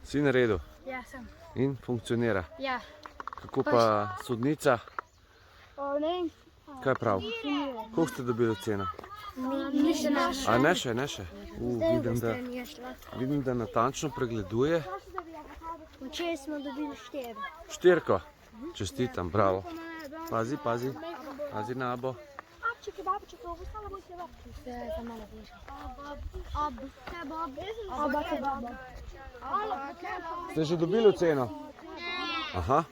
Si na redu? Ja, sem. In funkcionira? Ja. Kako pa sodnica? Ne vem. Kaj prav? Koliko ste dobili oceno? Ni še naš. A ne še, ne še? Vidim, da natančno pregleduje. Včeraj smo dobili 4. 4. Čestitam, bravo. Pazi, pazi. Pazi na abo. Ste že dobili oceno? Aha.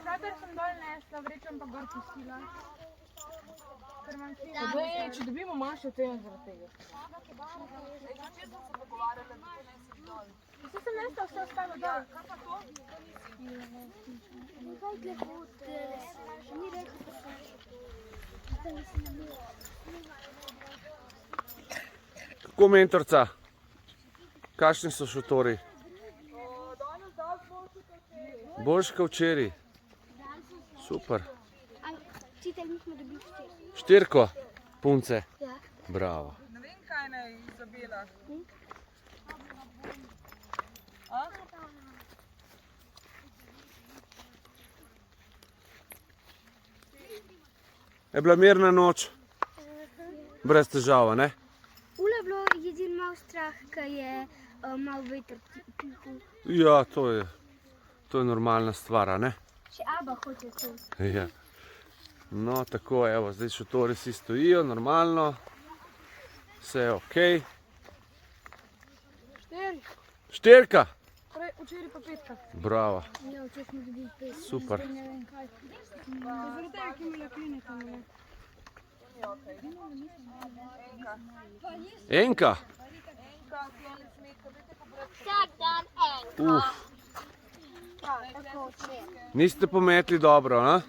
Kadar sem dol nesla, vrečem pa gor pustila. Če dobimo manjšo oceno zaradi tega. Vse sem nesla, vse ostalo dol. Kako mentorca? Kakšni so šotori? Boljši kot včeraj. Super. Učitelj, mi smo dobili 4. 4 punce. Ja. Bravo. Ne vem, kaj naj Izabela. Je bila mirna noč? Brez težava, ne? Ule je bilo jedin malo strah, ker je malo veter pihal. Ja, to je normalna stvar, a ne? Še Aba hoče to. Ja. No, tako, evo, zdaj šotori si stojijo, normalno. Vse je okej. 4. 4. Včeraj pa 5. Bravo. Ja, včeraj smo dobili 5. Super. Ne vem kaj. Zaradi tega, ki mi lakline tam je. Enka. Vsak dan enko. Niste pometli dobro, a?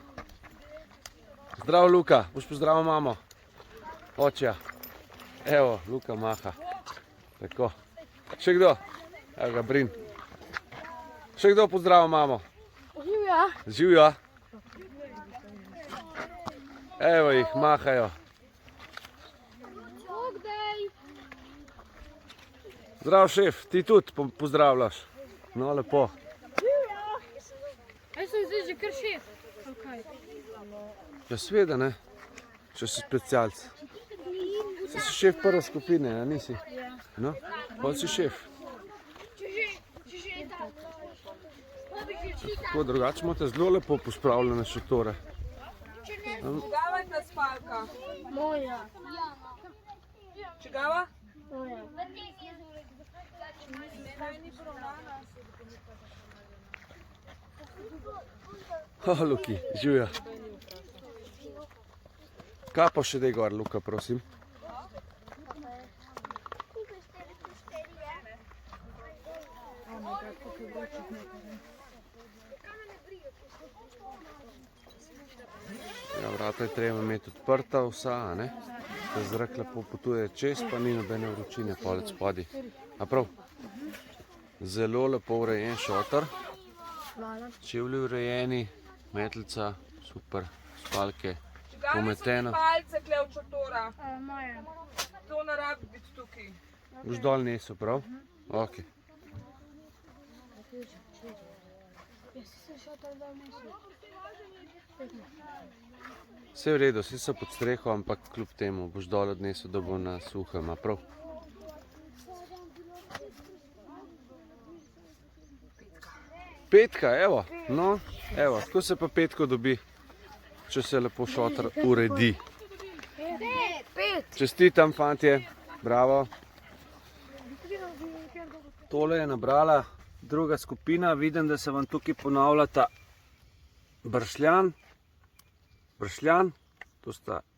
Zdravo, Luka. Boš pozdravil mamo? Očja. Evo, Luka maha. Tako. Še kdo? Evo ga, Brin. Še kdo pozdravil mamo? Živja. Živjo. Evo jih, mahajo. Zdravo, šef. Ti tudi pozdravljaš. No, lepo. Jaz sem zdaj že kar 6. Ja, sveda, ne? Če si specialc. Si šef prve skupine, a nisi? No, pa si šef. Tako, drugače imate zelo lepo pospravljene šotore. Čigava je ta spalka? Moja. Čigava? Moja. Luki, živja. Kaj pa še dej gor, Luka, prosim? Ja, vrata je treba imeti odprta vsa, a ne? Da zrak lepo potuje čez, pa ni nobene vročine polec spodaj. A prav? Zelo lepo urejen šotor. Čevlji urejeni, metlica, super, spalke, pometeno. Palce kle od šotora. Moja. To ne rabi biti tukaj. Boš dol nesel, prav? Ok. Vse v redu, vsi so pod streho, ampak kljub temu boš dol odnesel, da bo na suhem, a prav? Petka, evo, no, evo, tako se pa petko dobi, če se lepo šotor uredi. Čestitam, fantje, bravo. Tole je nabrala druga skupina, vidim, da se vam tukaj ponavljata bršljan,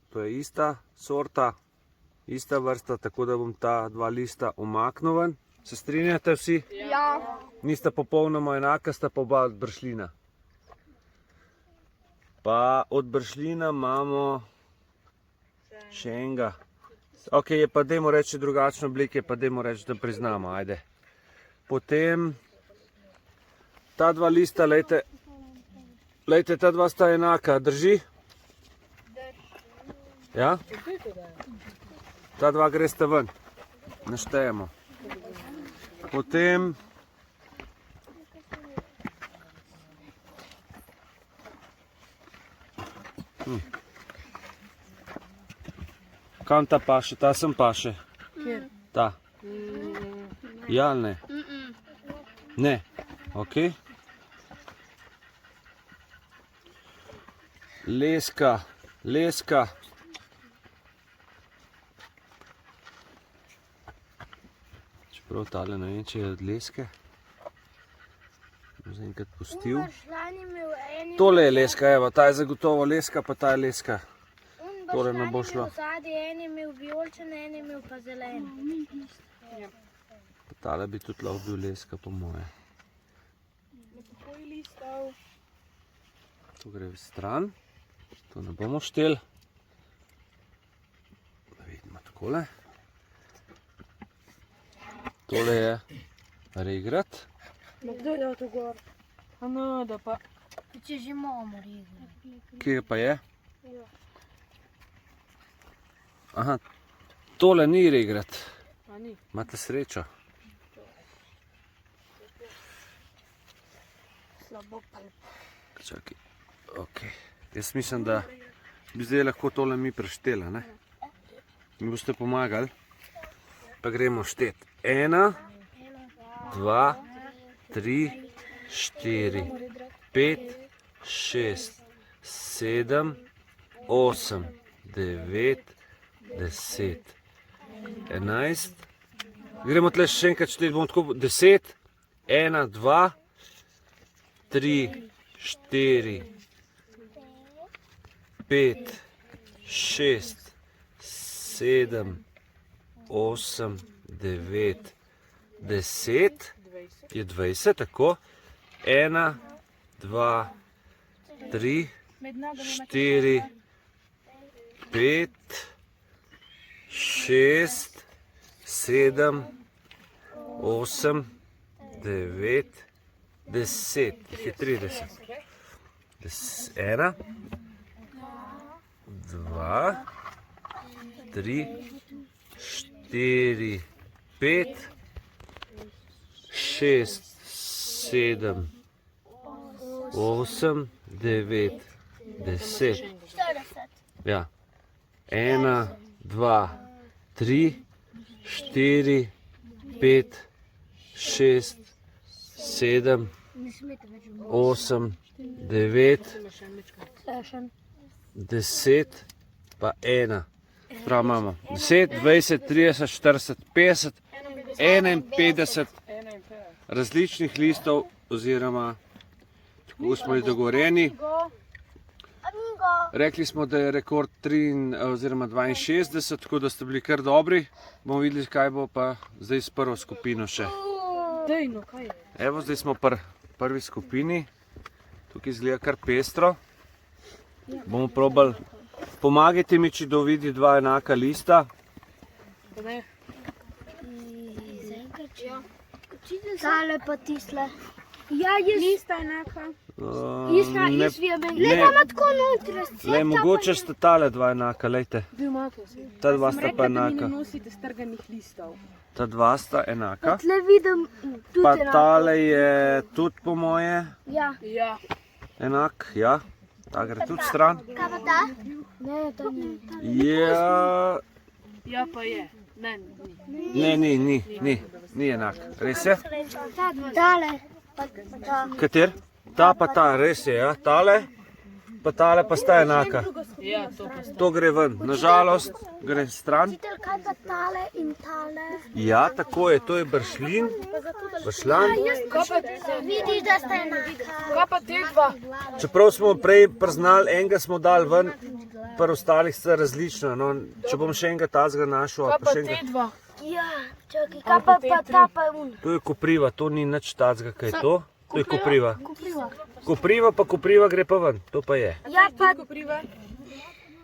to je ista sorta, ista vrsta, tako da bom ta dva lista umaknil ven. Se strinjate vsi? Ja. Nista popolnoma enaka, sta pa oba od bršljina. Pa od bršljina imamo še enega. Ok, je pa dajmo reči drugačne oblike, pa dajmo reči, da priznamo, ajde. Potem ta dva lista, lejte, ta dva sta enaka, drži? Ja? Ta dva greste ven, naštejemo. Potem kam ta paše? Ta sem paše. Kjer? Ta. Ja ali ne? Ne. Ok. Leska. Leska. Čeprav tale ne vem, če je od leske. Bom zaenkrat pustil. Tole je leska, evo, ta je zagotovo leska, pa ta je leska. Tole ne bo šlo. En je imel vijolične, en je imel pa zelene. Pa tale bi tudi lahko bil leska, po moje. To gre v stran. To ne bomo štel. Da vidimo takole. Tole je regrat. Kdo je to gor? No, da pa. Če že imamo regrat. Kje pa je? Aha, tole ni regrat. A ni. Imate srečo. Slabo pa. Čakaj, ok. Jaz mislim, da bi zdaj lahko tole mi preštela, ne? Mi boste pomagali. Pa gremo štet. 1, 2, 3, 4, 5, 6, 7, 8, 9, 10, 11. Gremo tle še enkrat šteti, bomo tako 10, 1, 2, 3, 4, 5, 6, 7, 8, 9, 10, je 20, tako. 1, 2, 3, 4, 5, 6, 7, 8, 9, 10, jih je 30. 1, 2, 3, 4, 5, 6, 7, 8, 9, 10. Ja. 1, 2, 3, 4, 5, 6, 7, 8, 9, 10, pa 1. Prav imamo 10, 20, 30, 40, 50, 51 različnih listov oziroma tako smo bili dogovorjeni. Rekli smo, da je rekord 62, tako da ste bili kar dobri. Bomo videli, kaj bo pa zdaj s prvo skupino še. Dejno, kaj je? Evo, zdaj smo pri prvi skupini. Tukaj izgleda kar pestro. Bomo probali. Pomagajte mi, če dovidi dva enaka lista. Ne. Tale pa tisle. Ja, jaz... Lista enaka. Jaz vem. Le imamo tako notri. Le, mogoče sta tale dva enaka, lejte. Dve imate vsi. Ta dva sta pa Da mi enaka. ne nosite strganih listov. Ta dva sta enaka. Tle vidim tudi Pa enako. tale je tudi po moje Ja. Ja. enak, ja. Ta gre tudi stran. Kaj pa ta? Ne, to ni. Ja, Ja pa je. Ne, ni. ni enak. Res je? Tale. Pa ta. Kater? Ta pa ta, res je, ja. Tale pa tale pa sta enaka. Ja, to pa sta. To gre ven. Nažalost, gre stran. Kaj pa tale in tale? Ja, tako je, to je bršlin. Bršlan. Vidiš, da sta enaka. Kaj pa te dva? Čeprav smo prej priznali, enega smo dali ven, pri ostalih sta različna. No, če bom še enega tazga našel, Kaj pa pa še te enega. dva? Ja, čakaj, kaj pa ta pa je un. To je kopriva, to ni nič tazga, kaj je to? To je kopriva. Kopriva. Kopriva pa kopriva gre pa ven, to pa je. Ja, pa Kopriva?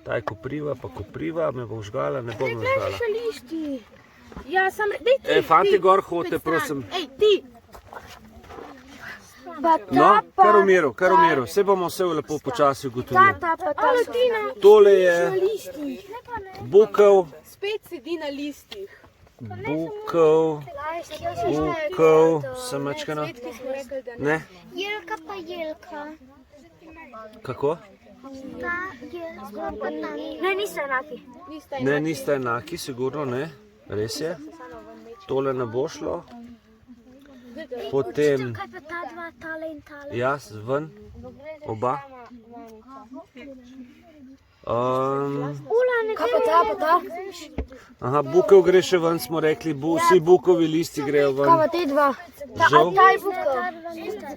Ta je kopriva pa kopriva, me bo žgala, ne bom žgala. še lišti. Ja, sam, dej ti. Fanti gor hodite, prosim. Ej, ti. Pa ta No, pa... kar v miru, vse bomo vse lepo počasi ugotovili. Ta pa ta so. Tole je Lišti. bukev, Spet sedi na listih. Bukov, samečkano. Ne? Jelka pa jelka. Kako? Ta jelka pa ta. Ne, niso enaki. Ne, nista enaki, sigurno ne. Res je. Tole ne bo šlo. Potem, Kaj pa ta dva, tale in tale? jaz ven, oba. Ula, ne Kaj pa ta, pa ta? Aha, Bukov gre še ven, smo rekli, vsi Bukovi listi grejo Kaj pa ven. te dva? Žal. Ta je bukov.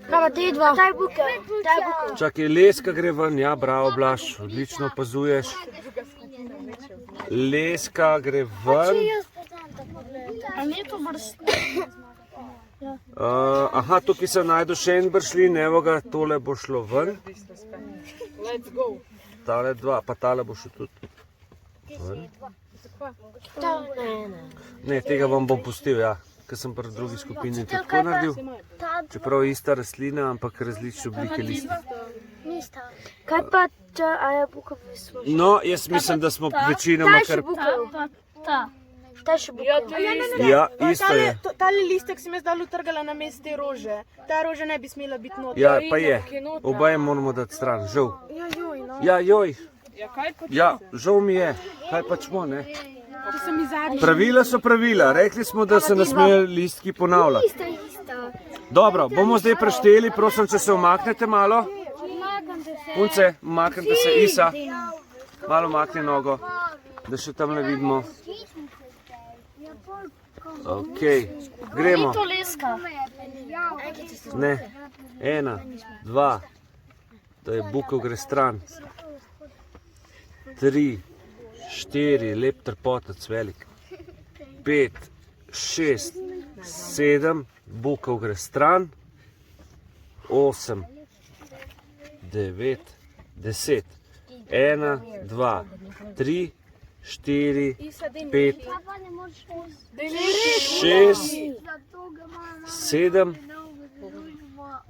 Kaj pa te dva? Ta je bukov. Ta je bukov. Čakaj, Leska gre ven, ja, bravo Blaž, odlično opazuješ. Leska gre ven. A ni to vrsta? Aha, tukaj se najdu še en bršlin, evo ga, tole bo šlo ven. Tale dva, pa tale bo šel tudi ven. Ne, tega vam bom pustil, ja, ker sem pri drugi skupini tako naredil. Čeprav je ista rastlina, ampak različne oblike listov. Kaj pa če, a je bukov vislo? No, jaz mislim, da smo večinoma kar... Ta je še bukov. Ja, isto je. Tale listek si me zdaj utrgala na mesto te rože. Ta roža ne bi smela biti noter. Ja, pa je. Obaje moramo dati stran, žal. Ja, joj, no. Ja, joj. Ja, žal mi je. Kaj pačmo, ne? To so mi zadnji. Pravila so pravila. Rekli smo, da se ne smejo listki ponavljati. Dobro, bomo zdaj prešteli. Prosim, če se umaknete malo. Punce, umaknite se. Isa, malo umakni nogo, da še tam ne vidimo. Ok, gremo. Leska. Ne, 1, 2, to je Bukov gre stran. 3, 4, lep trpotec velik. 5, 6, 7, Bukov gre stran. 8, 9, 10. 1, 2, 3, 4, 5, 6, 7,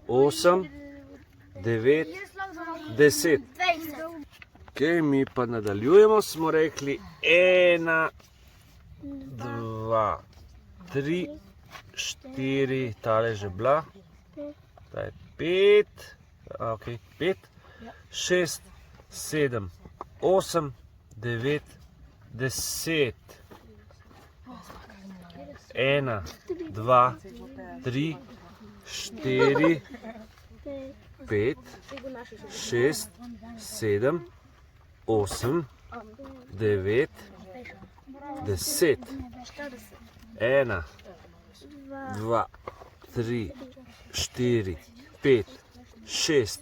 8, 9, 10. Ok, mi pa nadaljujemo, smo rekli 1, 2, 3, 4, tale že bila, ta je 5, ok, 5, 6, 7, 8, 9, 10. 1, 2, 3, 4, 5, 6, 7, 8, 9, 10. 1, 2, 3, 4, 5, 6,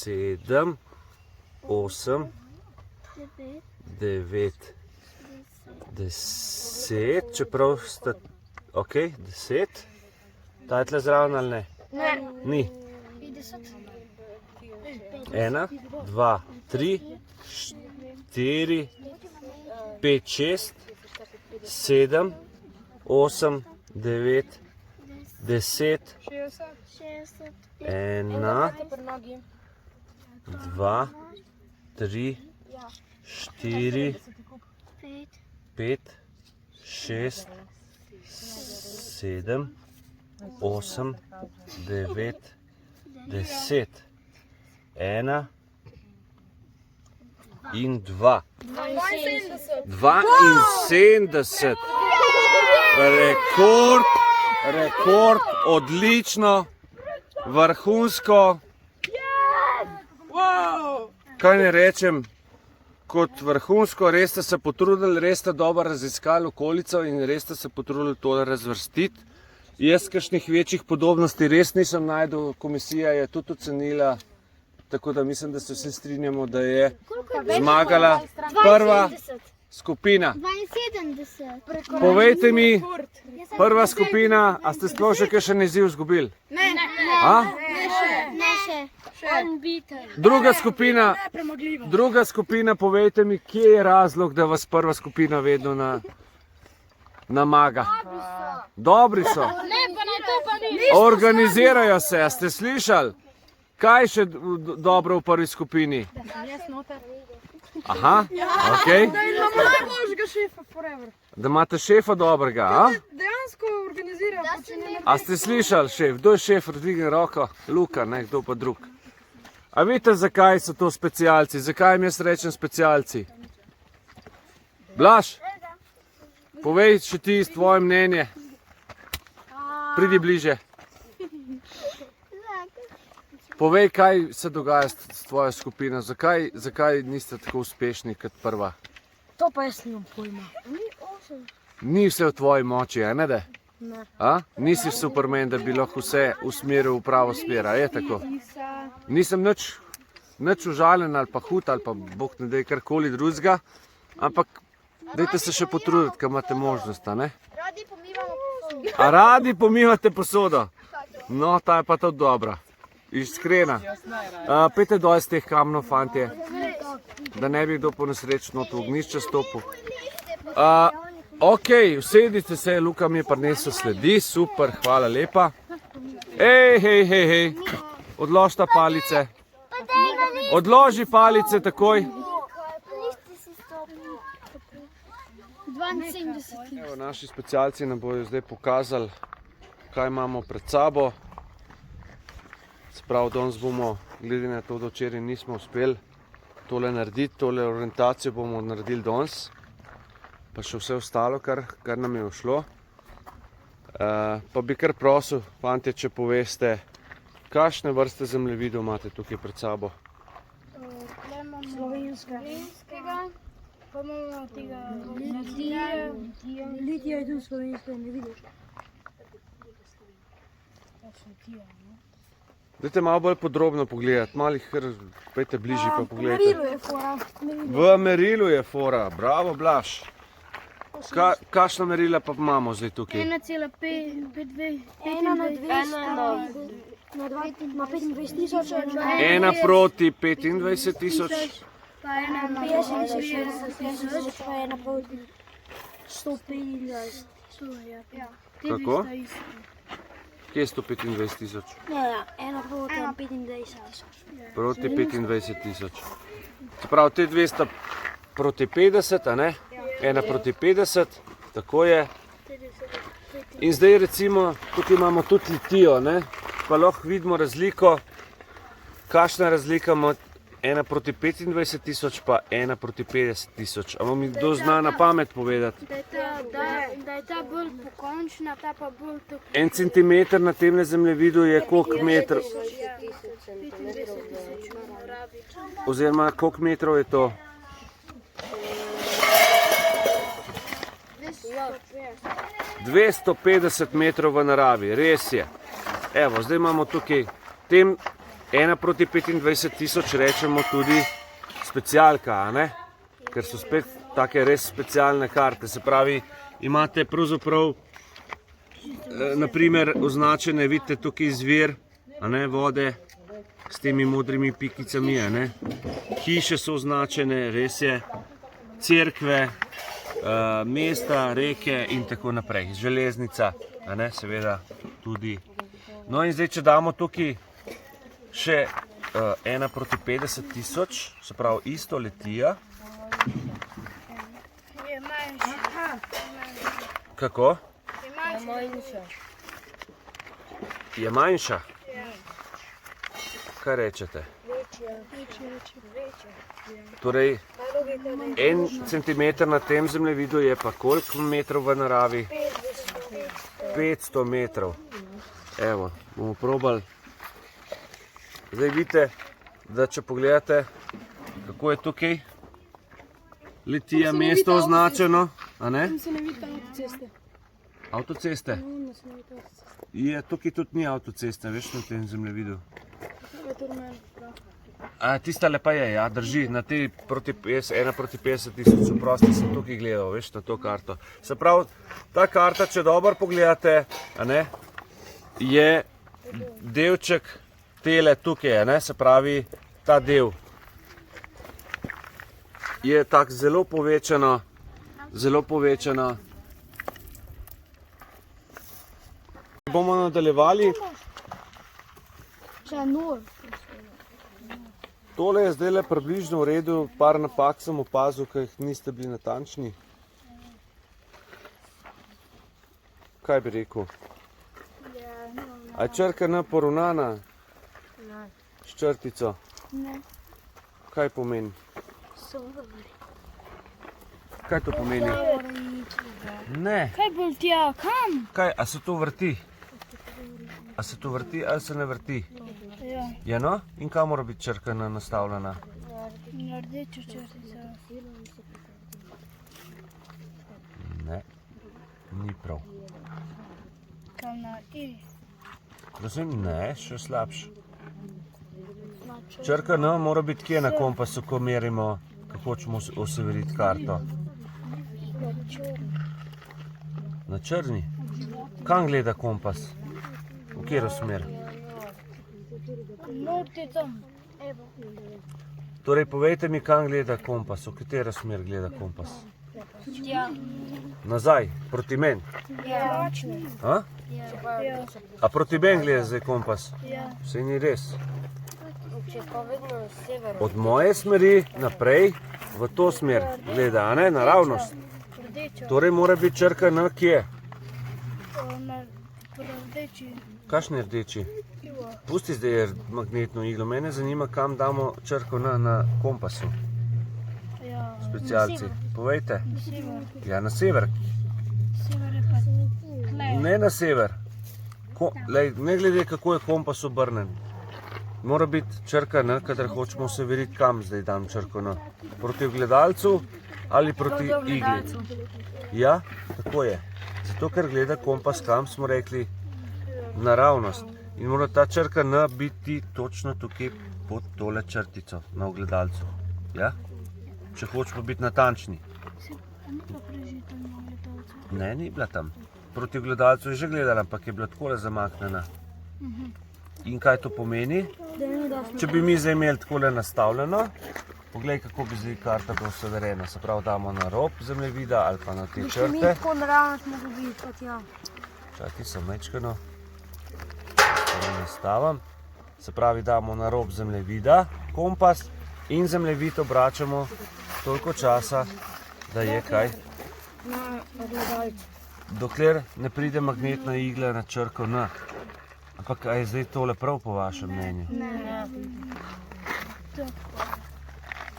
7, 8, 9, 10, čeprav sta, ok, 10, ta je tle zraven ali ne? Ne. Ni. 1, 2, 3, 4, 5, 6, 7, 8, 9, 10, 1, 2, 3, 4, 5, 6, 7, 8, 9, 10. 1 in 2. 72. Rekord, odlično, vrhunsko. Kaj ne rečem, kot vrhunsko, res ste se potrudili, res ste dobro raziskali okolico in res ste se potrudili to razvrstiti. Jaz kakšnih večjih podobnosti res nisem našel, komisija je tudi ocenila, tako da mislim, da se vsi strinjamo, da je zmagala prva skupina. 72. Povejte mi, prva skupina, a ste sploh še kakšen izziv izgubili? Ne. A? Ne še. Druga skupina, povejte mi, kje je razlog, da vas prva skupina vedno namaga? Dobri so. Organizirajo se, a ste slišali? Kaj še dobro v prvi skupini? Aha, ok. Da imamo najboljšega šefa forever. Da imate šefa dobrega, a? Dejansko organizira počinjenje. A ste slišali, šef? Kdo je šef? Dvigne roko. Luka, ne, kdo pa drug. A vidite, zakaj so to specialci? Zakaj jim jaz rečem specialci? Blaž, povej še ti tvoje mnenje. Pridi bliže. Povej, kaj se dogaja s tvojo skupino. Zakaj niste tako uspešni kot prva? To pa jaz nimam pojma. Ni vse v tvoji moči, ne da? Ne. A? Nisi Superman, da bi lahko vse usmeril v pravo smer, a je tako? Nisem nič užaljen ali pa hud ali pa bog ne dej karkoli drugega, ampak dajte se še potruditi, ker imate možnost, a ne? Radi pomivamo posodo. A radi pomivate posodo? No, ta je pa tudi dobra. Iskrena. Pejte dol z teh kamnov, fantje, da ne bi kdo po nesreči not v ognjišče stopil. Ok, usedite se, Luka mi je prinesel sledi, super, hvala lepa. Hej, odložite palice. Odloži palice takoj. 72. Evo, naši specialci nam bodo zdaj pokazali, kaj imamo pred sabo. Se pravi, danes bomo, glede na to, da včeraj nismo uspeli tole narediti, tole orientacijo bomo naredili danes. Pa še vse ostalo, kar nam je ušlo. Pa bi kar prosil, fantje, če poveste, kakšne vrste zemljevidov imate tukaj pred sabo? Slovenskega, pa imamo tega Litija je tu slovenska, ne vidiš. Dajte malo bolj podrobno pogledati, malo jih kar pejte bližje pa pogledajte. Merilu je fora. V merilu je fora, bravo Blaž. Kakšna merila pa imamo zdaj tukaj? 1,5, 1 na 200, na 25 tisoč, 1 proti 25 tisoč. pa 1 na 50 tisoč, pa 1 proti 125. ja. Kako? Kje je 125 tisoč? Ja, 1 proti 25 tisoč. Proti 25 tisoč. Se pravi, te 200 proti 50, a ne? 1 proti 50, tako je. In zdaj recimo, tukaj imamo tudi litijo, ne? Pa lahko vidimo razliko, kakšna razlika ima 1 proti 25 tisoč pa 1 proti 50 tisoč. A vam mi kdo zna na pamet povedati? Da je ta bolj pokončna, ta pa bolj tako. 1 centimeter na tem zemljevidu je koliko metrov? 25 tisoč rabi. Oziroma, koliko metrov je to? 250 metrov v naravi, res je. Evo, zdaj imamo tukaj tem 1 proti 25 tisoč, rečemo tudi specialka, a ne? Ker so spet take res specialne karte. Se pravi, imate pravzaprav, naprimer, označene, vidite tukaj izvir, a ne, vode s temi modrimi pikicami, a ne? Hiše so označene, res je, cerkve, mesta, reke in tako naprej. Železnica, a ne, seveda tudi. No in zdaj, če damo tukaj še 1 proti 50 tisoč, se pravi isto letija. Je manjša. Kako? Je manjša. Je manjša? Kaj rečete? Torej, 1 centimeter na tem zemljevidu je pa koliko metrov v naravi? 500 metrov. Evo, bomo probali. Zdaj vidite, da če pogledate, kako je tukaj litija mesto označeno, a ne? Tam se ne vidi avtoceste. Avtoceste? No, se ne vidi avtoceste. Je, tukaj tudi ni avtoceste, veš, na tem zemljevidu. Je to rumeno. Tista lepa je, ja, drži, na te 1 proti 50 tisoč, oprosti, sem tukaj gledal, veš, na to karto. Se pravi, ta karta, če dobro pogledate, a ne, je delček tele tukaj, a ne, se pravi, ta del je tako zelo povečano. Bomo nadaljevali. Še nor. tole je zdaj le približno v redu, par napak sem opazil, ker jih niste bili natančni. Kaj bi rekel? A je črka N poravnana? S črtico? Ne. Kaj pomeni? Kaj to pomeni? Ne. Kaj bolj tja, kam? Kaj, a se to vrti? A se to vrti ali se ne vrti? Ja, Ja, no? In kam mora biti črka N nastavljena? na rdečo črtico. Ne, ni prav. Kam na I? Prosim, ne, še slabše. Črka N mora biti kje na kompasu, ko merimo, kako hočemo oseveriti karto. Na črni? Kam gleda kompas? V katero smer? Noti tam. Evo. Torej, povejte mi, kam gleda kompas, v katero smer gleda kompas? Ja. Nazaj, proti meni. Ja. A? Ja. A proti meni gleda zdaj kompas? Ja. Saj ni res. Če pa vedno sever. Od moje smeri naprej v to smer gleda, a ne? Naravnost. Rdečo. Torej mora biti črka N kje? Na rdeči. Kakšni rdeči? Pusti zdaj magnetno iglo, mene zanima, kam damo črko N na kompasu. Ja. Specialci, povejte. Sever. Ja, na sever. Sever je pa tle. Ne na sever. Lej, ne glede, kako je kompas obrnen. Mora biti črka N, kadar hočemo se veriti, kam zdaj dam črko N. Proti gledalcu ali proti igli. Ja, tako je. Zato, ker gleda kompas kam, smo rekli naravnost. In mora ta črka N biti točno tukaj pod tole črtico na ogledalcu. Ja? Če hočemo biti natančni. Ne, ni bila tam. Proti ogledalcu je že gledala, ampak je bila takole zamaknjena. In kaj to pomeni? Če bi mi zdaj imeli takole nastavljeno, poglej, kako bi zdaj karta bila severena. Se pravi, damo na rob zemljevida ali pa na te črte. Tako naravnost mogo biti, pa tja. Čakaj, sem mečkano. Nastavam. Se pravi, damo na rob zemljevida kompas in zemljevid obračamo toliko časa, da je kaj. Na ogledalcu. Dokler ne pride magnetna igla na črko N. Ampak a je zdaj tole prav po vašem mnenju? Ne.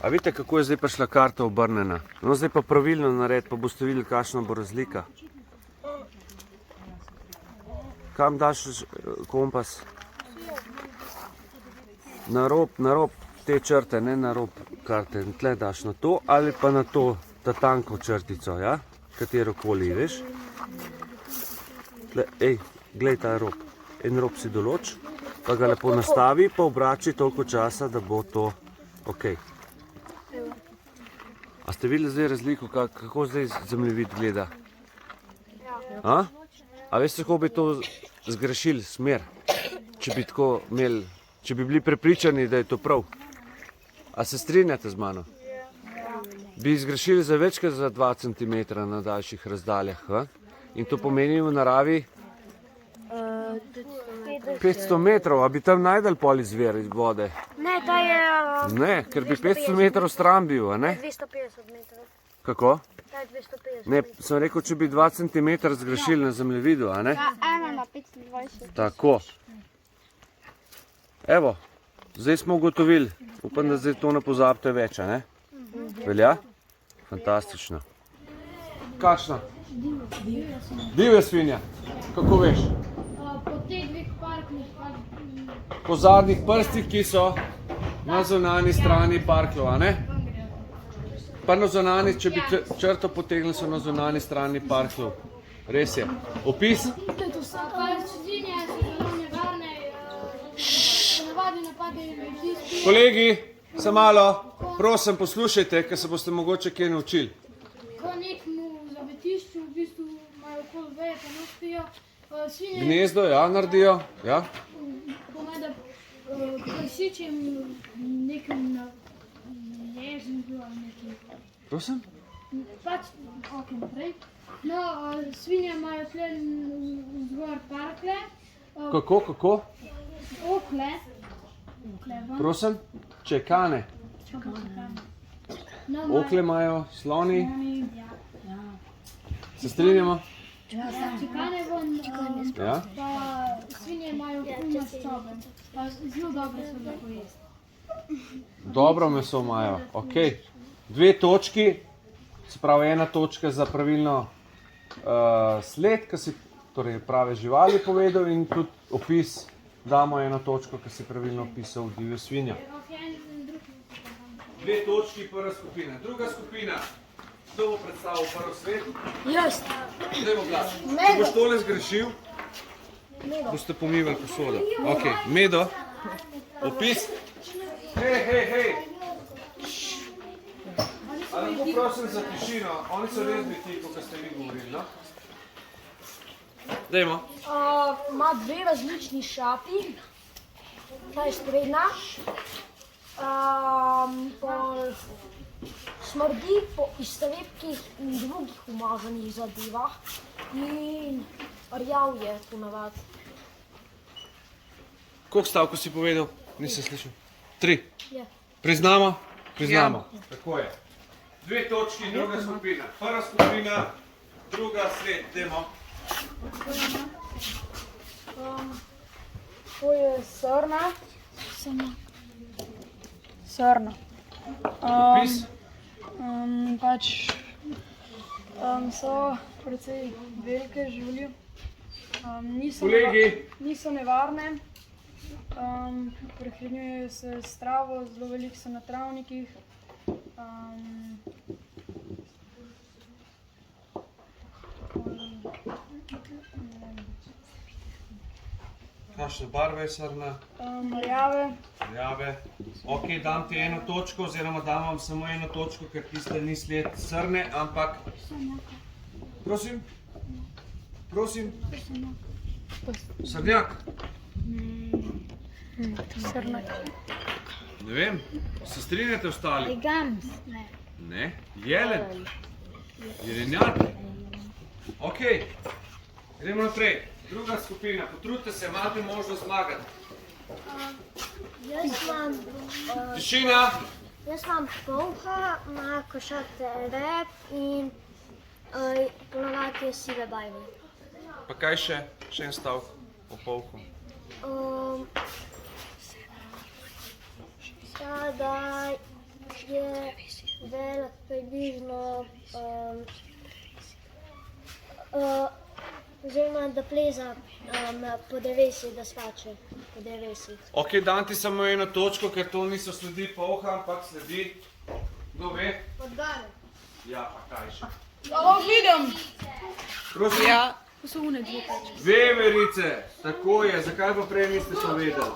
A vidite, kako je zdaj prišla karta obrnjena? No, zdaj pa pravilno narediti, pa boste videli, kakšna bo razlika. Kam daš kompas? Na rob te črte, ne na rob karte. Tle daš na to ali pa na to, ta tanko črtico, ja? Katero koli, veš? Tle, glej ta rob. En rob si določ, pa ga lepo nastavi, pa obrači toliko časa, da bo to ok. A ste videli zdaj razliko, kako zdaj zemljevid gleda? A veste, kako bi to zgrešili smer, če bi tako imeli, če bi bili prepričani, da je to prav? A se strinjate z mano? Bi zgrešili za več kot za 2 cm na daljših razdaljah. In to pomeni v naravi 500 metrov, a bi tam najdel pol izvir iz vode? Ne, ta je... Ne, ker bi 500 metrov stran bil, a ne? 250 metrov. Kako? Ta je 250. Ne, sem rekel, če bi 2 cm zgrešili na zemljevidu, a ne? Ena na 520. Tako. Evo, zdaj smo ugotovili. Upam, da zdaj to ne pozabite več, a ne? Velja? Fantastično. Kakšna? Divja svinja. Kako veš? Po teh dveh parkih Po zadnjih prstih, ki so na zunanji strani parklov, a ne? Pa na zunanji, če bi črto potegnili, so na zunanji strani parklov. Res je. Opis? Kolegi, samo malo, prosim, poslušajte, ker se boste mogoče kaj naučili. Po nekemu zavetišču v bistvu imajo okoli veje, pa nospijo. Svinje Gnezdo, ja, naredijo, ja. pomeda prasičem nekem ježnju ali nekem. Prosim? Pač, ok, naprej. No, svinje imajo tle vzgor parkle. Kako? Okle. Okle ven. Prosim? Čekane. Okle imajo, sloni. Se strinjamo? Čekane von, Ja. pa svinje imajo ful maščobe. Pa zelo dobre so za pojesti. Dobro meso imajo, ok. 2 točki, se pravi 1 točka za pravilno sled, ki si torej prave živali povedal in tudi opis, damo 1 točko, ki si pravilno opisal divjo svinjo. 2 točki, prva skupina. Druga skupina, kdo bo predstavil prvi svet? Jaz. Dajmo glas. Če boš tole zgrešil, boste pomivali posodo. Ok, Medo, opis. Hej. Ali lahko prosim za tišino, oni so res bi tiho, ko ste vi govorili, no? Dajmo. Ima 2 različni šapi, ta je sprednja, smrdi po iztrebkih in drugih umazanih zadevah in rjav je ponavadi. Koliko stavkov si povedal? Nisem slišal. 3. Je. Priznamo? Priznamo. Tako je. 2 točki, druga skupina. Prva skupina, druga sled. Dajmo. To je srna. Srna. Opis. So precej velike živali. Kolegi. Niso nevarne. Prehranjujejo se s travo, zelo veliko so na travnikih. Kakšne barve je srna? Rjave. Rjave. Ok, dam ti 1 točko, oziroma dam vam samo 1 točko, ker tiste ni sled srne, ampak... Prosim? Prosim? Srnjak? Srnak. Ne vem, se strinjate ostali? Gams. Ne, jelen. Jelenjak. Ok, gremo naprej. Druga skupina, potrudite se, imate možnost zmagati. Tišina. Jaz imam polha, ima košate rep in ponavadi je sive bajve. Pa kaj še? Še en stavek o polhu. Sada je velik približno, oziroma da pleza po drevesi, da skače po drevesi. Ok, dam ti samo 1 točko, ker to niso sledi polha, ampak sledi, kdo ve? Podgane. Ja, pa kaj še? Vidim! Prosim? Ja, to so une 2 pač. Veverice, tako je, zakaj pa prej niste to vedeli?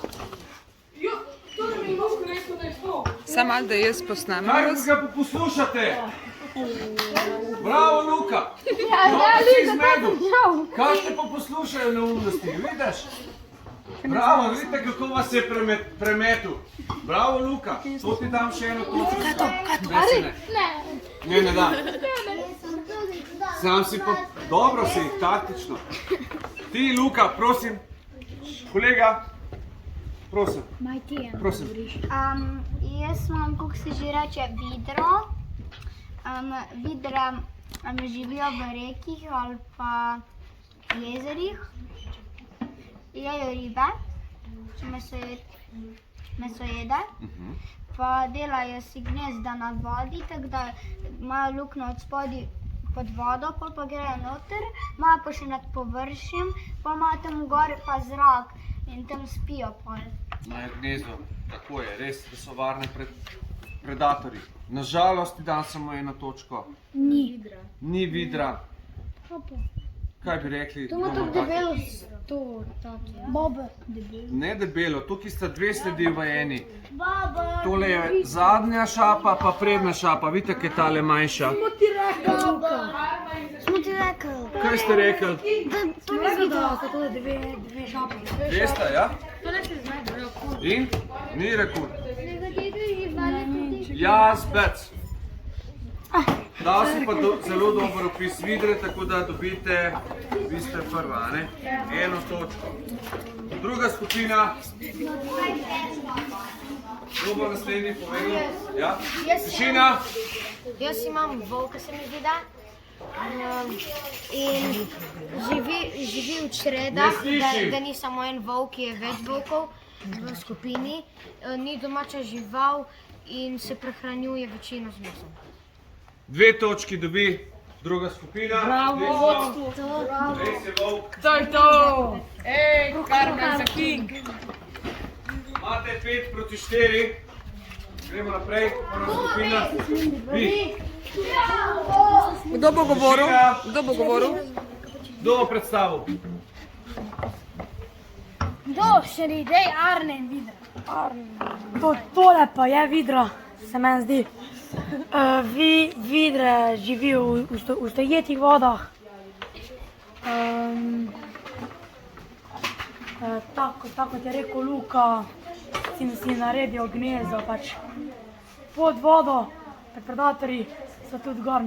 Samo malo, da jaz posnamem Kaj vas. ga pa poslušate? Bravo, Luka! Ja, si izmedel. Kaj te pa poslušajo neumnosti, vidiš? Bravo, vidite, kako vas je premetel. Bravo, Luka, to ti dam še 1 točko. Kaj to? Ne dam. Sam si pa, dobro si, taktično. Ti, Luka, prosim. Kolega, prosim. Prosim. Jaz imam, kako se že reče, vidro. Vidra živijo v rekih ali pa jezerih. Jejo ribe, mesojede. Pa delajo si gnezda na vodi, tako da imajo luknjo od spodaj pod vodo, pol pa grejo noter, imajo pa še nad površjem, pol imajo tam gor pa zrak in tam spijo pol. Na gnezdo, tako je, res, da so varne pred predatorji. Nažalost ti dam samo 1 točko. Ni vidra. Kaj bi rekli? To ima tako debelo, to, bobe. Ne debelo, tukaj sta 2 sledi v eni. Tole je zadnja šapa, pa prednja šapa. Vidite, kaj je tale manjša? Smo ti rekli. Kaj ste rekli? To ne videla, tako da 2 šape. 200, ja? In? Ni rekord. Jazbec. Dal si pa zelo dober opis vidre, tako da dobite, vi ste prva, ne? 1 točko. Druga skupina. Kdo bo naslednji povedal? Ja? Jaz, Tišina! Jaz imam volka, se mi zdi, da. In živi v čredah, Ne slišim. da ni samo en volk, je več volkov v skupini. Ni domača žival in se prehranjuje večino z mesom. 2 točki dobi druga skupina. Bravo, vodstvo. Res je volk. To je to! Ej, Karmen za King! Imate 5 proti 4. Gremo naprej, prva skupina. Vi. Kdo bo govoril? Kdo bo govoril? Kdo bo predstavil? Kdo še ni, dej Arne in Vidra. Tole pa je vidra, se meni zdi. Vidre živi v stojetih vodah. Tako kot je rekel Luka, si naredijo gnezdo pač pod vodo. Predatorji so tudi gor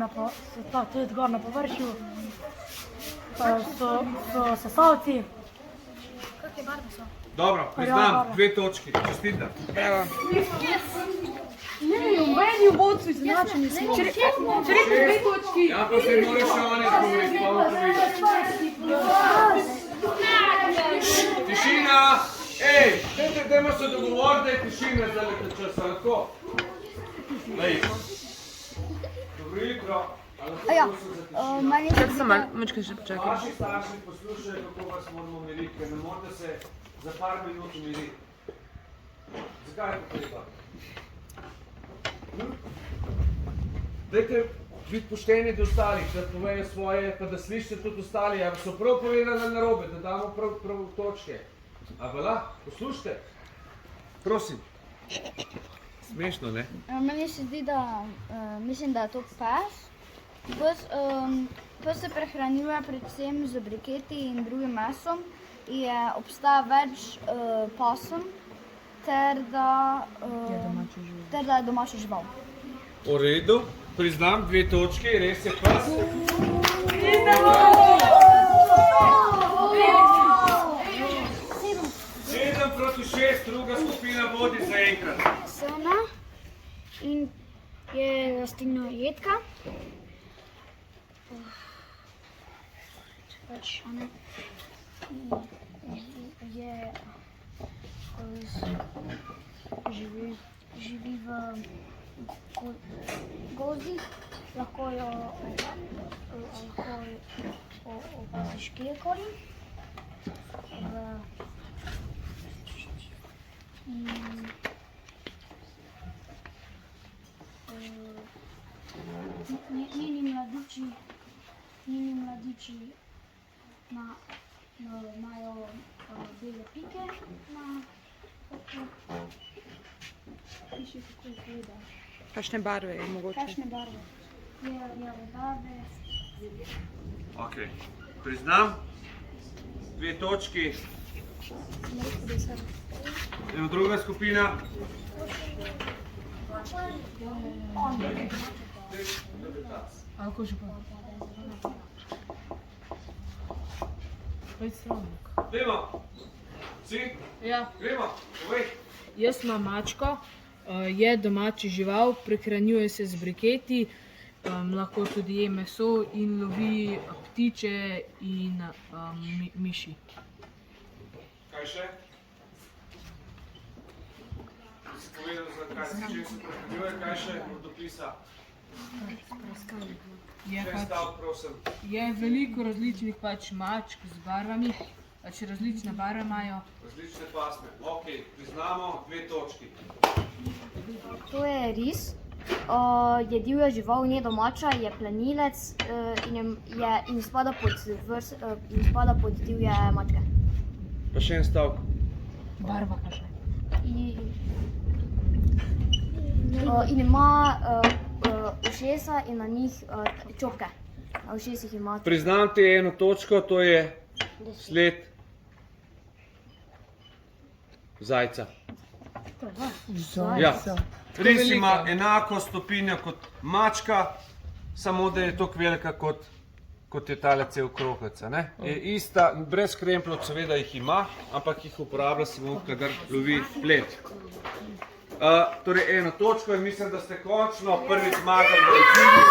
na površju. So sesalci. Dobro, priznam, 2 točki. Čestitam. Bravo. Meni v vodcu izenačeni smo. Če rekel 2 točki. Ja, pa se moraš še oni odgovoriti, pa vam povedati. Tišina! Ej, dajmo se dogovoriti, da je tišina zdaj nekaj časa, lahko? Lej. Dobro jutro. ja, meni se Čakaj zdi, se malo, mačkaj še počakaj. Vaši starši poslušajo, kako vas moramo miriti, ker ne morate se za par minut umiriti. Zakaj je to treba? Dajte biti pošteni do ostalih, da povejo svoje, pa da slišite tudi ostali. A so prav povedali narobe, da damo prav točke. A vala, poslušajte. Prosim. Smešno, ne? meni se zdi, da mislim, da je to pes. Pes se prehranjuje predvsem z briketi in drugim mesom. Obstaja več pasem, ter da je domača žival. V redu, priznam 2 točki, res je pes. 7 proti 6, druga skupina vodi zaenkrat. Sena in je rastlinojjedka. Pač ona živi v gozdih, lahko jo opaziš kjerkoli. Njeni mladiči imajo bele pike na oku. Piše, kako izgleda. Kakšne barve je mogoče? Kakšne barve? Je rodave. Ok, priznam 2 točki. Evo druga skupina. Alko že pa. Pojď stravnik. Dajmo. Si? Ja, Gremo. Povej. Jaz imam mačko, je domači žival, prehranjuje se z briketi, lahko tudi je meso in lovi ptiče in miši. Kaj še? Si povedal, zakaj se čim se prehranjuje, kaj še od dopisa? Je, Še stav, prosim. je veliko različnih mačk z barvami, različne barve imajo. Različne pasme. Ok, priznamo 2 točki. To je ris. Je divja žival, ni domača, je plenilec in spada pod divje mačke. Pa še en stavek. Barva kaže. In ima ušesa in na njih čopke. Na ušesih ima. Priznam ti 1 točko, to je sled zajca. Ja. Res ima enako stopinjo kot mačka, samo da je toliko velika kot je tale cel kroglica. Je ista, brez krempljev seveda jih ima, ampak jih uporablja samo, kadar lovi plet. Torej, 1 točko in mislim, da ste končno prvi zmagali v ekipi.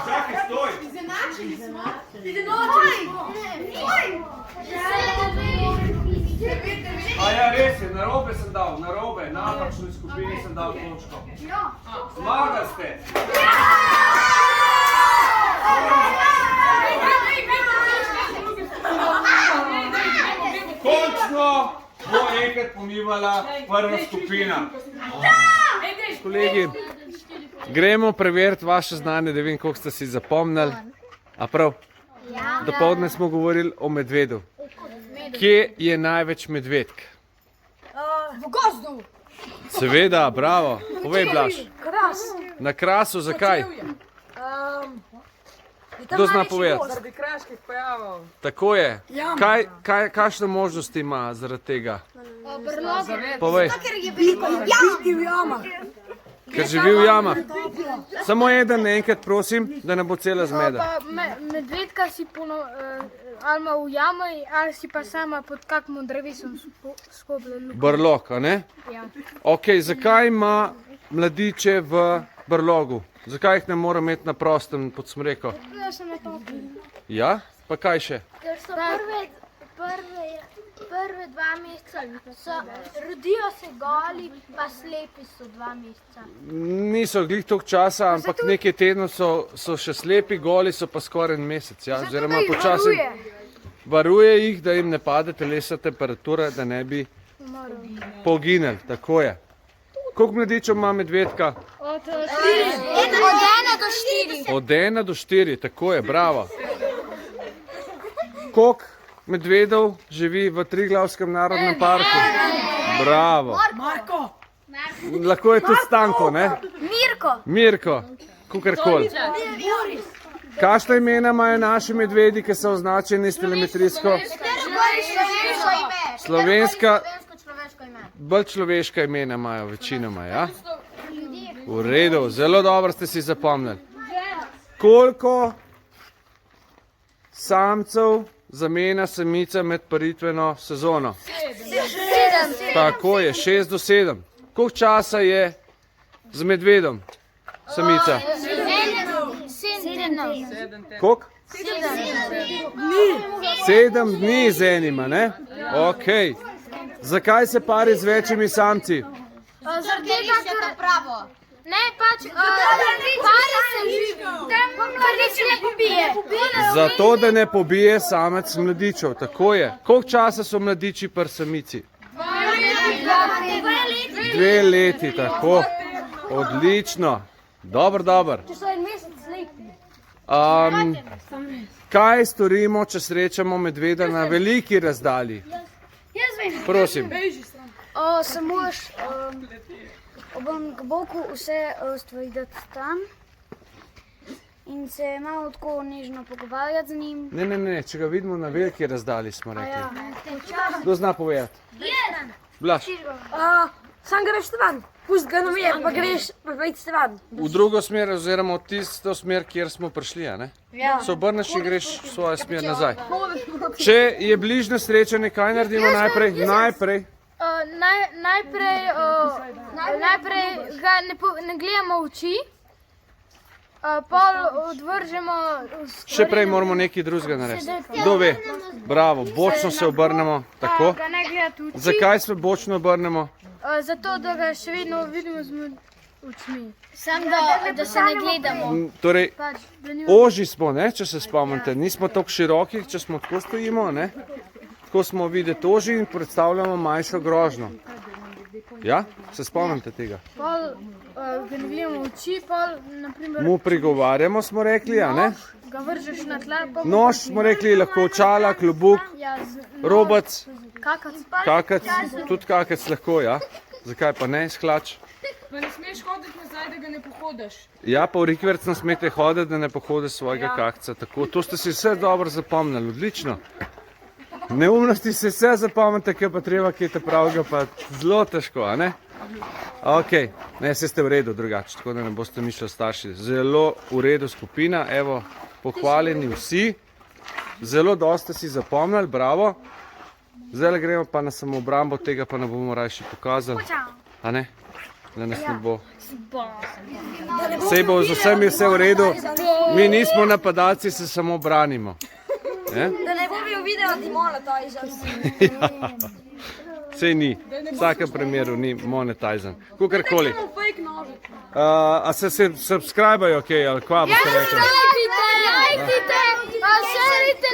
Čakaj, stoj! Izenačeni smo. A ja, res je, narobe sem dal, narobe, napačni skupini sem dal točko. Zmagali ste! Končno bo enkrat pomivala prva skupina. Kolegi, gremo preveriti vaše znanje, da vem, koliko ste si zapomnili. A prav? Dopoldne smo govorili o medvedu. Kje je največ medvedk? V gozdu. Seveda, bravo. Povej, Blaž. Kras. Na Krasu, zakaj? Je tam Kdo zna največji povedati? gozd. Zaradi kraških pojavov. Tako je. Kakšne možnosti ima zaradi tega? Povej. Biti v jamah. Ker živi v jamah. Samo eden enkrat, prosim, da ne bo cela zmeda. Medvedka si ali ima v jami, ali si pa sama pod kakšnim drevesom skoblja luk. Brlog, a ne? Ja. Ok, zakaj ima mladiče v brlogu? Zakaj jih ne mora imeti na prostem pod smreko? Ja, sem na to. Ja? Pa kaj še? Ker so prve 2 meseca, rodijo se goli, pa slepi so 2 meseca. Niso glih toliko časa, ampak nekaj tednov so še slepi, goli so pa skoraj 1 mesec. Ja? Oziroma počasi varuje jih, da jim ne pade telesna temperatura, da ne bi poginili. Tako je. Koliko mladičev ima medvedka? Od 1 do 4. Od 1 do 4, tako je, bravo. Koliko medvedov živi v Triglavskem narodnem parku? Bravo. Marko. Lahko je tudi Stanko, ne? Mirko, kakorkoli. Kakšna imena imajo naši medvedi, ki so označeni s telemetrijsko? Slovenska, bolj človeška imena imajo večinoma, ja? V redu, zelo dobro ste si zapomnili. Koliko samcev zamenja samica med paritveno sezono? 7. Tako je, 6 do 7. Koliko časa je z medvedom samica? 7. Koliko? 7 dni z enima, ne? Ok. Zakaj se pari z večjimi samci? Zaradi tega, ker pravo. Ne, pač, pare se prvič ne pobije. Zato, da ne pobije samec mladičev, tako je. Koliko časa so mladiči pri samici? 2 leti, tako. Odlično. Dobro. Če so 1 mesec slepi. Kaj storimo, če srečamo medveda na veliki razdalji? Prosim. Se moraš k boku vse stvari dati tam in se malo tako nežno pogovarjati z njim. Ne, če ga vidimo na veliki razdalji, smo rekli. Kdo zna povedati? Blaž. Sam greš stran, pust ga na mir, pa greš, pa vejte stran. V drugo smer, oziroma v tisto smer, kjer smo prišli, a ne? Se obrneš in greš v svojo smer nazaj. Če je bližnje srečanje, kaj naredimo najprej? Najprej ga ne gledamo v oči, pol odvržemo. Še prej moramo nekaj drugega narediti. Kdo ve? Bravo, bočno se obrnemo, tako. Ga ne gledati v oči. Zakaj se bočno obrnemo? Zato, da ga še vedno vidimo z očmi. Samo da se ne gledamo. Torej, Pač, da ni oži smo, ne, če se spomnite, nismo tako široki, če smo tako stojimo, ne? Tako smo videti oži in predstavljamo manjšo grožnjo. Ja, se spomnite tega? Pol ga ne gledamo v oči, pol naprimer Mu prigovarjamo, smo rekli, a ne? ga vržeš na tla, pol Nož smo rekli, lahko očala, klobuk, robec, kakac. tudi kakac lahko, ja. Zakaj pa ne, sklač? Pa ne smeš hoditi nazaj, da ga ne pohodaš. Ja, pa v rikverc ne smete hoditi, da ne pohode svojega kakca. Tako, to ste si vse dobro zapomnili, odlično. Neumnosti se vse zapomnite, kaj pa treba, kaj te pravega, pa zelo težko, a ne? Ok, ne, vse ste v redu drugače, tako da ne boste mišljali starši. Zelo v redu skupina, evo, pohvaljeni vsi. Zelo dosti si zapomnili, bravo. Zdaj gremo pa na samoobrambo, tega pa ne bomo raje pokazali. A ne? Da nas ne bo. Sej bo z vsemi vse v redu. Mi nismo napadalci, se samo branimo. Da ne bo bil video demonetizen. Sej ni. V vsakem primeru ni monetizen. Kakorkoli. A se subscribe-ajo kaj, ali kva boste rekli?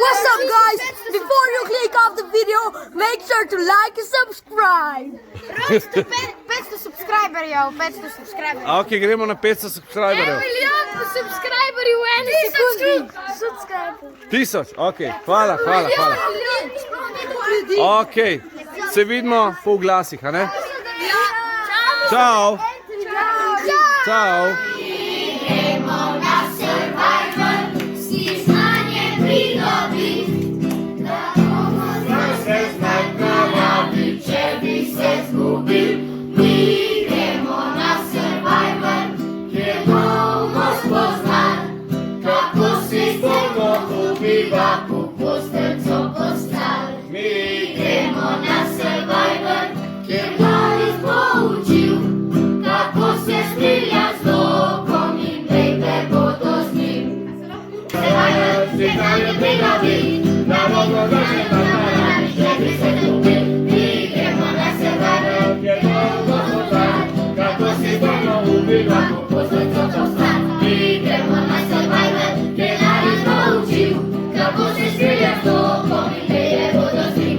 What's up, guys? Before you click off the video, make sure to like and subscribe. 500 subscriberjev, 500 subscriberjev. A ok, gremo na 500 subscriberjev. Milijon subscriberjev v eni sekundi. 1000, ok, hvala. Ok, se vidimo po glasih, a ne? Čau. Čau.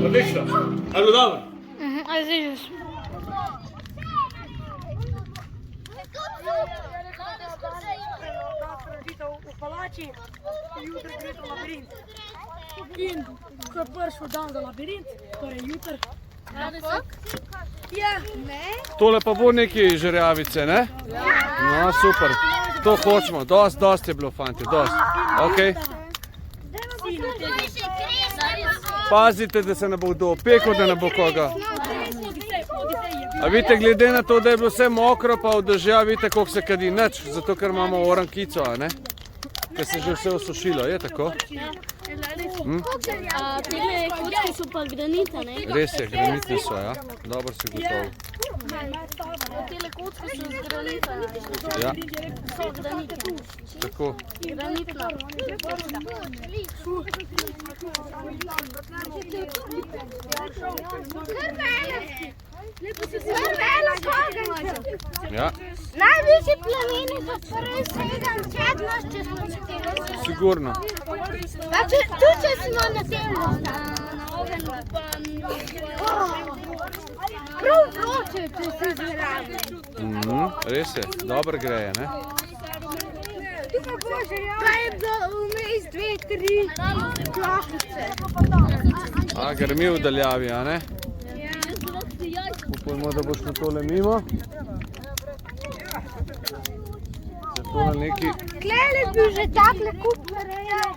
Odlično. Ali bo dobro? V palači, jutri gre v labirint. In ko je prišel dan za labirint, torej jutri. Tole pa bo neki žerjavice, ne? No, super. To hočemo. Dost je bilo, fanti, dost. Ok. Pazite, da se ne bo kdo opekel, da ne bo koga. A vidite, glede na to, da je bilo vse mokro, pa od dežja, vidite, koliko se kadi nič, zato ker imamo orankico, a ne? Ker se že vse osušilo, je tako? Tele kocke so pa granita, ne? Res je, granitne so, ja. Dobro si gotov. Tele kocke so z granita. Ja. So granita. Tako. Granitna. Ja. Največji plameni so prvi 7, če smo na tem. Sigurno. Tu če smo na tem. Prav vroče, če se zraven. Res je, dobro greje, ne? Kaj je bilo vmes 2, 3 plahice? A, grmi v daljavi, a ne? Upajmo, da boš na tole mimo. Se tole neki... Klele bil že takle kup narejen.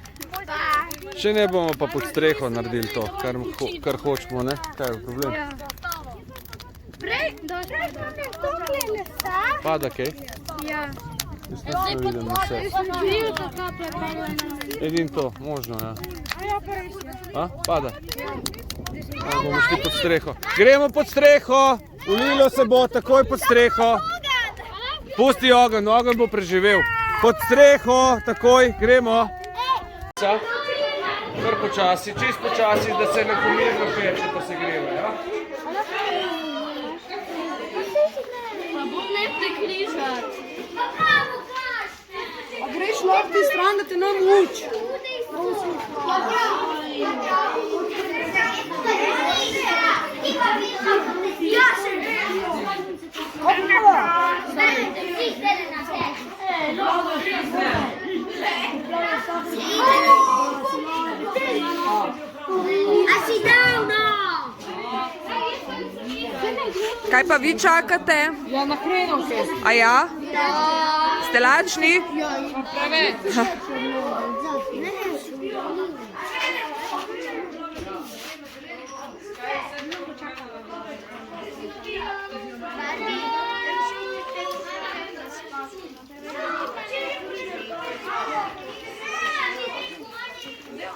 Še ne bomo pa pod streho naredili to, kar hočemo, ne? Kaj je problem? Prej smo me tukle lesa. Pada kaj? Ja. Jaz nisem vidim vse. Bil to kaplja padla na mene. Edin to, možno, ja. Ja, pa res je. A, pada. A, bomo šli pod streho. Gremo pod streho! Ulilo se bo, takoj pod streho. Pusti ogenj, ogenj bo preživel. Pod streho, takoj, gremo. Kar počasi, čist počasi, da se enakomerno peče, da se greva, ja? Pa bo ne prekrižati. A greš lahko ti stran, da te nam uč. Kaj pa vi čakate? Ja, na hrenovke. A ja? Ste lačni? Preveč.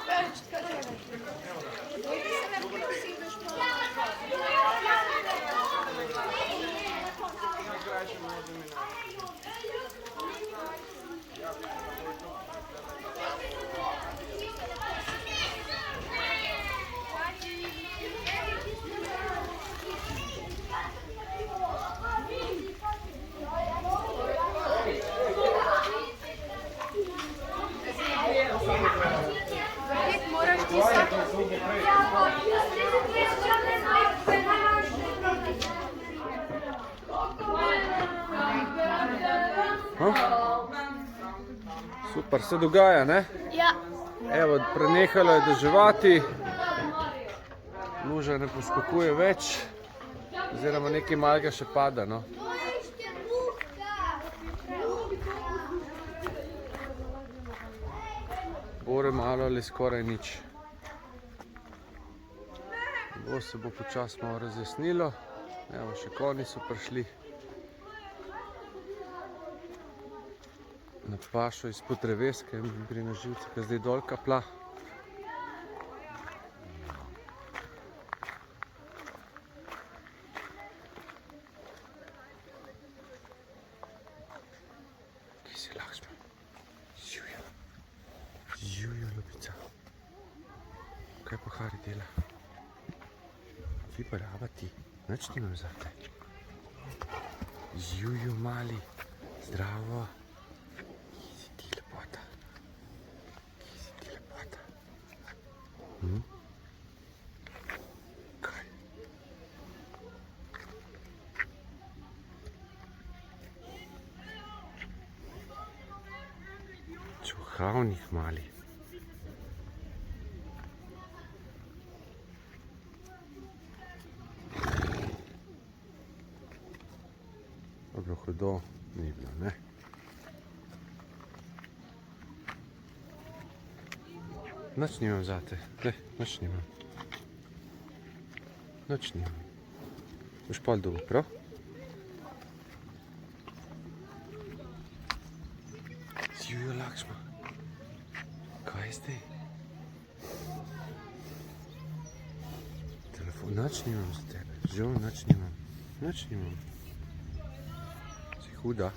Thank you. Super, se dogaja, ne? Ja. Evo, prenehalo je deževati. Luža ne poskakuje več. Oziroma nekaj malega še pada, no. Bore malo ali skoraj nič. Bo se bo počasi malo razjasnilo. Evo, še konji so prišli na pašo izpod dreveske, mi gre na živce, ki zdaj dol kapla. Kje si, Lakšman? Živjo. Živjo, ljubica. Kaj pa Hari dela? Ti pa raba ti. Nič nimam zate. Živjo, mali. Zdravo. Kje si ti, lepota? Kje si ti, lepota? Kaj? Čuhavnik mali. Dobro, hudo ni bilo, ne? Nič nimam zate, glej, nič nimam. Nič nimam. Boš pol dobil, prav? Živjo, Lakšman. Kaj je zdaj? Telefon, nič nimam za tebe. Žal, nič nimam. Nič nimam. Si huda.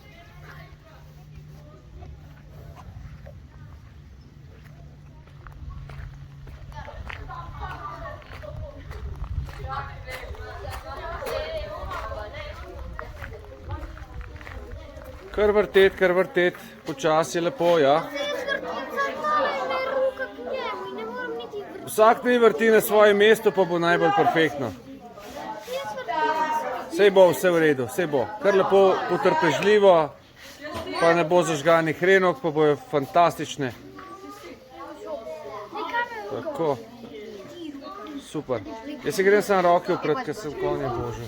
Kar vrtet, počasi je lepo, ja. Vsak ne vrti na svoje mesto, pa bo najbolj perfektno. Sej bo vse v redu, sej bo. Kar lepo, potrpežljivo, pa ne bo zažganih hrenok, pa bojo fantastične. Tako. Super. Jaz si grem samo roke oprat, ker sem konje božal.